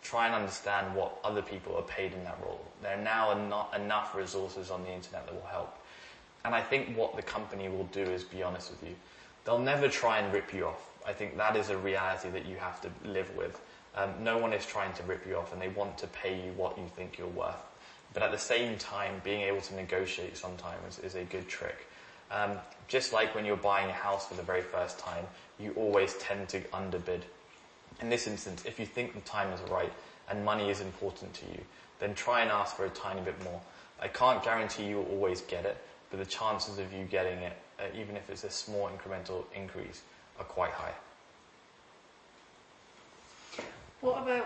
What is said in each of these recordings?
try and understand what other people are paid in that role. There are now not enough resources on the internet that will help. And I think what the company will do is be honest with you. They'll never try and rip you off. I think that is a reality that you have to live with. No one is trying to rip you off, and they want to pay you what you think you're worth. But at the same time, being able to negotiate sometimes is a good trick. Just like when you're buying a house for the very first time, you always tend to underbid. In this instance, if you think the time is right and money is important to you, then try and ask for a tiny bit more. I can't guarantee you'll always get it, but the chances of you getting it, even if it's a small incremental increase, are quite high. What about,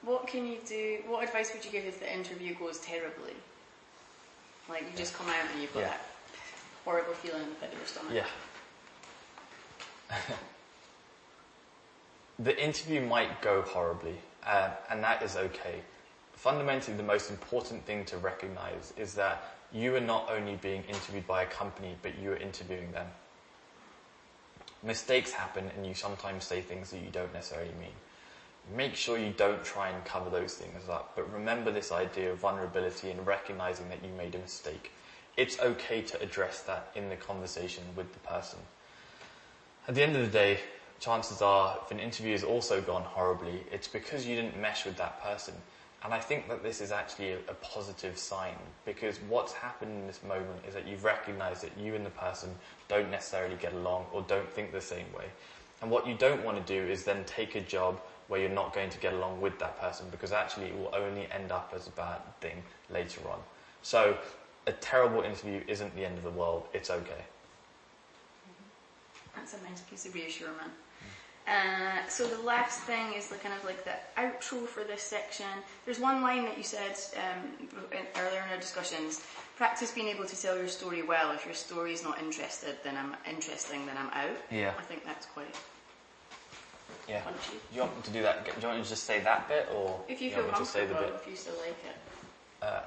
what can you do, what advice would you give if the interview goes terribly? Like, you just come out and you've got that horrible feeling in the pit of your stomach. Yeah. The interview might go horribly, and that is okay. Fundamentally, the most important thing to recognize is that you are not only being interviewed by a company, but you are interviewing them. Mistakes happen, and you sometimes say things that you don't necessarily mean. Make sure you don't try and cover those things up, but remember this idea of vulnerability and recognizing that you made a mistake. It's okay to address that in the conversation with the person. At the end of the day, chances are, if an interview has also gone horribly, it's because you didn't mesh with that person. And I think that this is actually a positive sign, because what's happened in this moment is that you've recognized that you and the person don't necessarily get along or don't think the same way. And what you don't want to do is then take a job where you're not going to get along with that person, because actually it will only end up as a bad thing later on. So a terrible interview isn't the end of the world. It's okay. That's a nice piece of reassurance. So the last thing is the kind of like the outro for this section. There's one line that you said earlier in our discussions: practice being able to tell your story well. If your story is not interesting, then I'm out. Yeah. I think that's quite punchy. Do you want me to do that? Do you want me to just say that bit, or if you feel comfortable, if you still like it?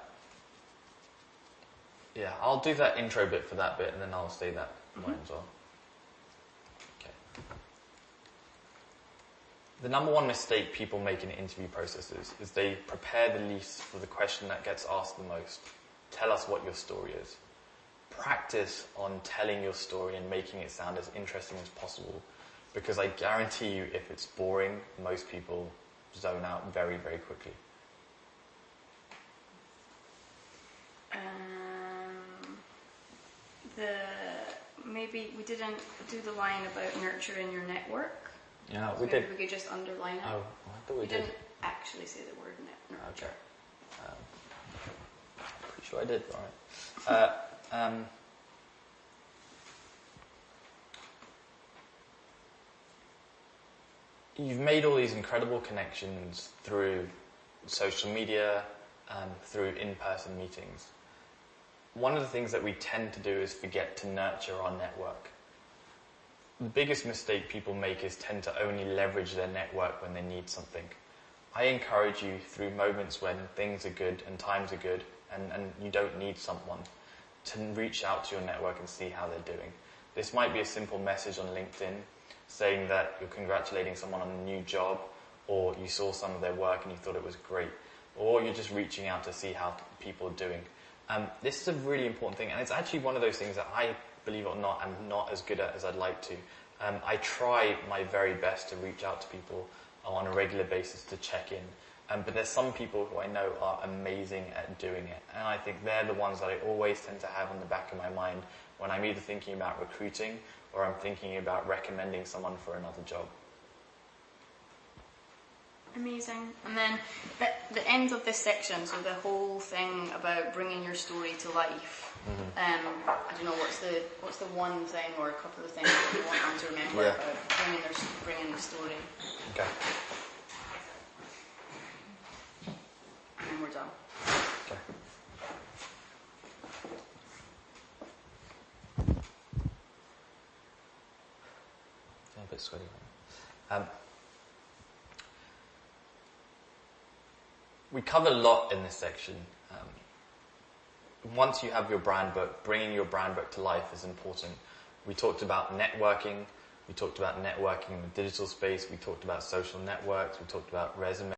Yeah, I'll do that intro bit for that bit, and then I'll say that line as well. The number one mistake people make in interview processes is they prepare the least for the question that gets asked the most. Tell us what your story is. Practice on telling your story and making it sound as interesting as possible, because I guarantee you, if it's boring, most people zone out very, very quickly. Maybe we didn't do the line about nurturing your network. Yeah, so we did. We could just underline it. Oh, I thought we did. didn't actually say the word nurture. Okay. Pretty sure I did. All right. You've made all these incredible connections through social media, through in-person meetings. One of the things that we tend to do is forget to nurture our network. The biggest mistake people make is tend to only leverage their network when they need something. I encourage you, through moments when things are good and times are good and you don't need someone, to reach out to your network and see how they're doing. This might be a simple message on LinkedIn saying that you're congratulating someone on a new job, or you saw some of their work and you thought it was great, or you're just reaching out to see how people are doing. This is a really important thing, and it's actually one of those things that I, believe it or not, am not as good at as I'd like to. I try my very best to reach out to people on a regular basis to check in, but there's some people who I know are amazing at doing it, and I think they're the ones that I always tend to have on the back of my mind when I'm either thinking about recruiting or I'm thinking about recommending someone for another job. Amazing. And then the end of this section, so the whole thing about bringing your story to life. I don't know, what's the one thing or a couple of things that you want them to remember about bringing the story? Okay. And then we're done. Okay. I'm a bit sweaty. We covered a lot in this section. Once you have your brand book, bringing your brand book to life is important. We talked about networking. We talked about networking in the digital space. We talked about social networks. We talked about resume.